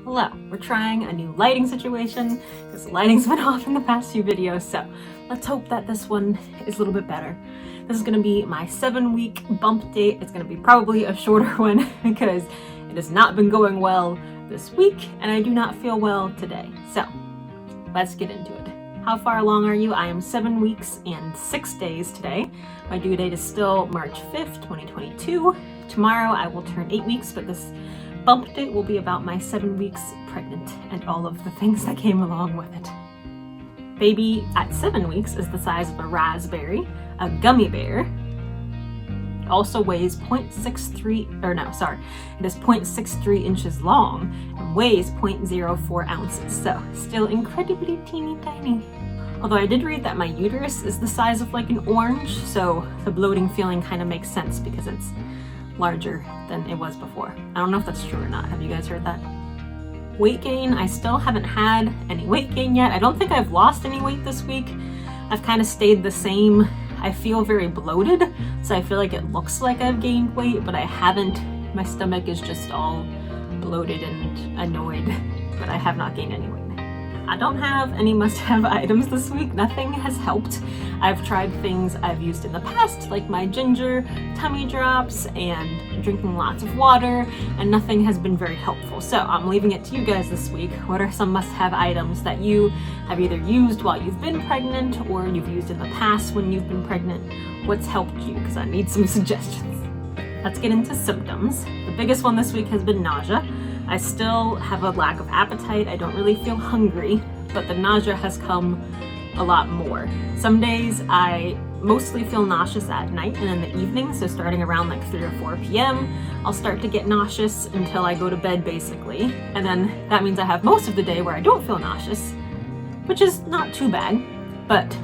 Hello, we're trying a new lighting situation because the lighting's been off in the past few videos, so let's hope that this one is a little bit better. This is going to be my 7-week bump date. It's going to be probably a shorter one because it has not been going well this week and I do not feel well today. So let's get into it. How far along are you? I am 7 weeks and 6 days today. My due date is still March 5th, 2022. Tomorrow I will turn 8 weeks, but this bump date will be about my 7 weeks pregnant and all of the things that came along with it. Baby at 7 weeks is the size of a raspberry, a gummy bear. It also weighs it is 0.63 inches long and weighs 0.04 ounces, so still incredibly teeny tiny. Although I did read that my uterus is the size of like an orange, so the bloating feeling kind of makes sense because it's larger than it was before. I don't know if that's true or not. Have you guys heard that? Weight gain, I still haven't had any weight gain yet. I don't think I've lost any weight this week. I've kind of stayed the same. I feel very bloated, so I feel like it looks like I've gained weight, but I haven't. My stomach is just all bloated and annoyed, but I have not gained any weight. I don't have any must-have items this week. Nothing has helped. I've tried things I've used in the past, like my ginger tummy drops and drinking lots of water, and nothing has been very helpful. So I'm leaving it to you guys this week. What are some must-have items that you have either used while you've been pregnant or you've used in the past when you've been pregnant? What's helped you? Because I need some suggestions. Let's get into symptoms. The biggest one this week has been nausea. I still have a lack of appetite. I don't really feel hungry, but the nausea has come a lot more. Some days I mostly feel nauseous at night and in the evening, so starting around like 3 or 4 p.m. I'll start to get nauseous until I go to bed basically, and then that means I have most of the day where I don't feel nauseous, which is not too bad, but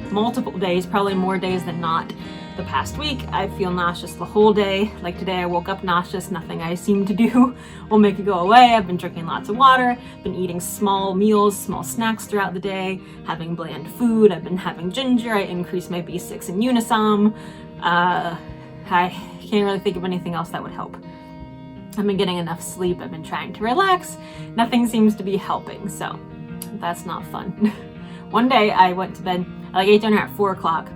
multiple days, probably more days than not. The past week, I feel nauseous the whole day. Like today, I woke up nauseous. Nothing I seem to do will make it go away. I've been drinking lots of water, been eating small meals, small snacks throughout the day, having bland food. I've been having ginger. I increased my B6 and Unisom. I can't really think of anything else that would help. I've been getting enough sleep. I've been trying to relax. Nothing seems to be helping, so that's not fun. One day, I went to bed. I ate dinner at 4 o'clock.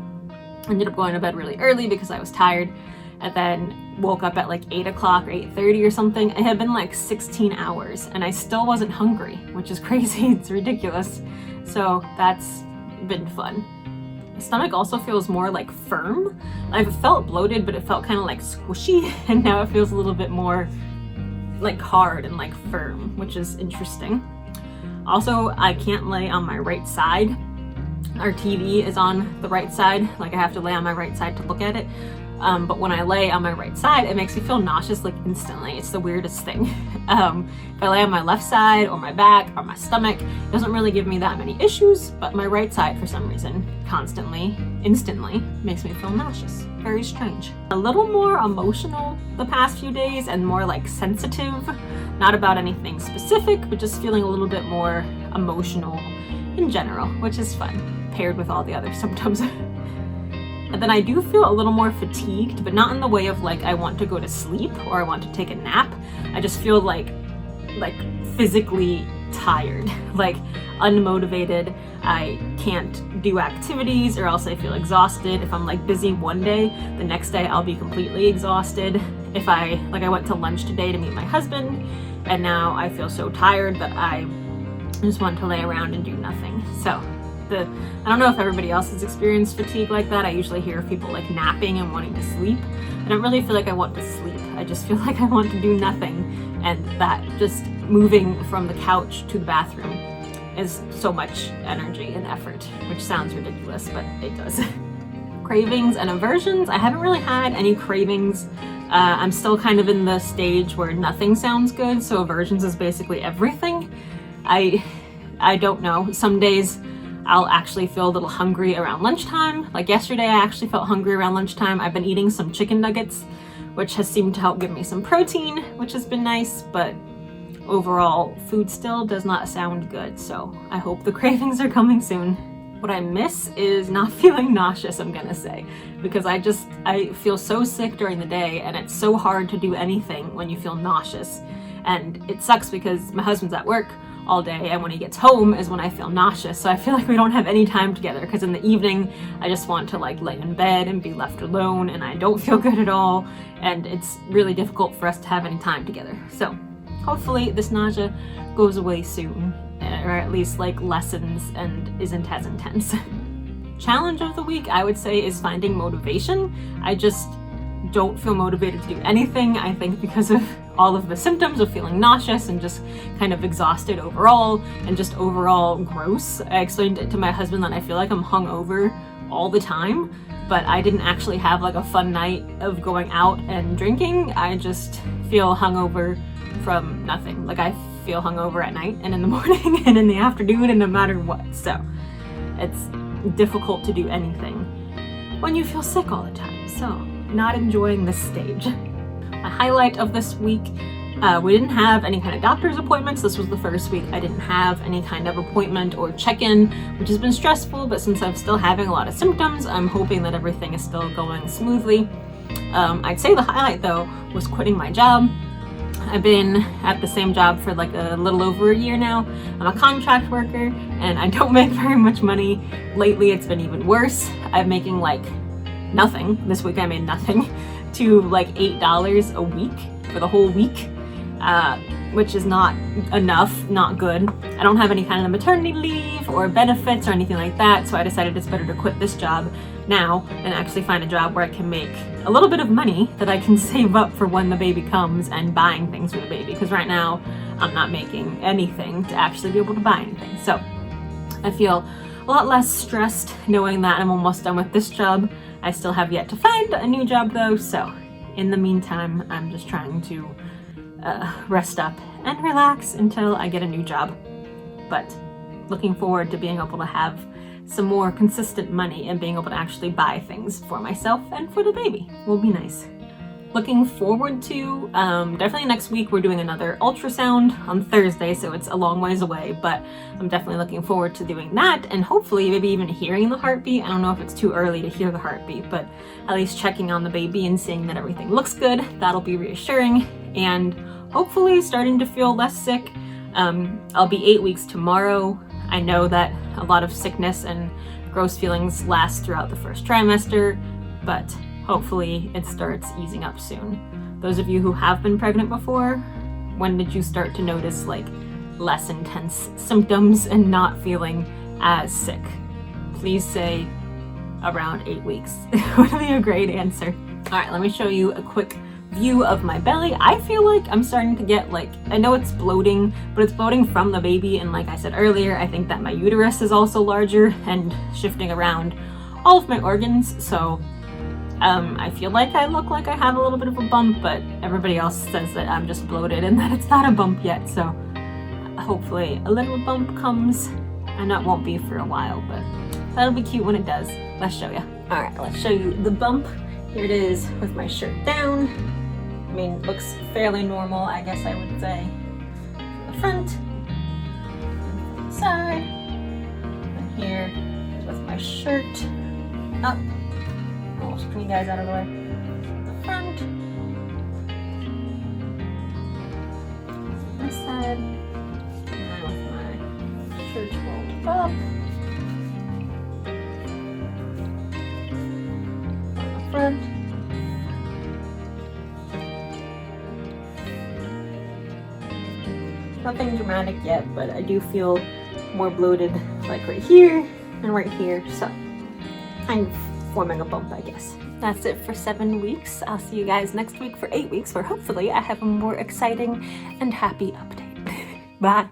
Ended up going to bed really early because I was tired, and then woke up at like 8 o'clock or 8:30 or something. It had been like 16 hours and I still wasn't hungry, which is crazy. It's ridiculous. So that's been fun. My stomach also feels more like firm. I've felt bloated, but it felt kind of like squishy, and now it feels a little bit more like hard and like firm, which is interesting. Also, I can't lay on my right side. Our TV is on the right side, like I have to lay on my right side to look at it. But when I lay on my right side, it makes me feel nauseous like instantly. It's the weirdest thing. If I lay on my left side or my back or my stomach, it doesn't really give me that many issues, but my right side for some reason instantly makes me feel nauseous. Very strange. A little more emotional the past few days and more like sensitive, not about anything specific, but just feeling a little bit more emotional in general, which is fun, paired with all the other symptoms. And then I do feel a little more fatigued, but not in the way of like I want to go to sleep or I want to take a nap. I just feel like physically tired, like unmotivated. I can't do activities, or else I feel exhausted. If I'm like busy one day, the next day I'll be completely exhausted. If I went to lunch today to meet my husband, and now I feel so tired that I just want to lay around and do nothing. So I don't know if everybody else has experienced fatigue like that. I usually hear of people like napping and wanting to sleep. I don't really feel like I want to sleep. I just feel like I want to do nothing, and that just moving from the couch to the bathroom is so much energy and effort, which sounds ridiculous, but it does. Cravings and aversions. I haven't really had any cravings. I'm still kind of in the stage where nothing sounds good, so aversions is basically everything. I don't know. Some days I'll actually feel a little hungry around lunchtime. Like yesterday, I actually felt hungry around lunchtime. I've been eating some chicken nuggets, which has seemed to help give me some protein, which has been nice, but overall, food still does not sound good, so I hope the cravings are coming soon. What I miss is not feeling nauseous, I'm gonna say, because I feel so sick during the day, and it's so hard to do anything when you feel nauseous. And it sucks because my husband's at work all day, and when he gets home is when I feel nauseous. So I feel like we don't have any time together, because in the evening I just want to like lay in bed and be left alone, and I don't feel good at all, and it's really difficult for us to have any time together. So hopefully this nausea goes away soon, or at least like lessens and isn't as intense. Challenge of the week, I would say, is finding motivation. I just don't feel motivated to do anything, I think because of all of the symptoms of feeling nauseous and just kind of exhausted overall, and just overall gross. I explained it to my husband that I feel like I'm hungover all the time, but I didn't actually have like a fun night of going out and drinking. I just feel hungover from nothing. Like I feel hungover at night and in the morning and in the afternoon and no matter what. So it's difficult to do anything when you feel sick all the time. So not enjoying this stage. A highlight of this week, we didn't have any kind of doctor's appointments. This was the first week I didn't have any kind of appointment or check-in, which has been stressful, but since I'm still having a lot of symptoms, I'm hoping that everything is still going smoothly. I'd say the highlight though was quitting my job. I've been at the same job for like a little over a year now. I'm a contract worker and I don't make very much money. Lately it's been even worse. I'm making like nothing. This week I made nothing, to like $8 a week for the whole week, which is not enough, not good. I don't have any kind of maternity leave or benefits or anything like that, so I decided it's better to quit this job now and actually find a job where I can make a little bit of money that I can save up for when the baby comes and buying things for the baby, because right now I'm not making anything to actually be able to buy anything. So I feel a lot less stressed knowing that I'm almost done with this job. I still have yet to find a new job though, so in the meantime, I'm just trying to rest up and relax until I get a new job. But looking forward to being able to have some more consistent money and being able to actually buy things for myself and for the baby will be nice. Looking forward to, definitely next week we're doing another ultrasound on Thursday, so it's a long ways away, but I'm definitely looking forward to doing that and hopefully maybe even hearing the heartbeat. I don't know if it's too early to hear the heartbeat, but at least checking on the baby and seeing that everything looks good. That'll be reassuring, and hopefully starting to feel less sick. I'll be 8 weeks tomorrow. I know that a lot of sickness and gross feelings last throughout the first trimester, but hopefully it starts easing up soon. Those of you who have been pregnant before, when did you start to notice like less intense symptoms and not feeling as sick? Please say around 8 weeks. It would be a great answer. All right, let me show you a quick view of my belly. I feel like I'm starting to get like, I know it's bloating, but it's bloating from the baby, and like I said earlier, I think that my uterus is also larger and shifting around all of my organs, so I feel like I look like I have a little bit of a bump, but everybody else says that I'm just bloated and that it's not a bump yet, so hopefully a little bump comes. I know it won't be for a while, but that'll be cute when it does. Let's show you. Alright, let's show you the bump. Here it is with my shirt down. I mean, it looks fairly normal, I guess I would say. From the front, from the side, and here with my shirt up. I'll screen you guys out of the way. The front, this side, and then with my shirt rolled up. On the front. Nothing dramatic yet, but I do feel more bloated, like right here and right here, so I'm forming a bump, I guess. That's it for 7 weeks. I'll see you guys next week for 8 weeks, where hopefully I have a more exciting and happy update. Bye.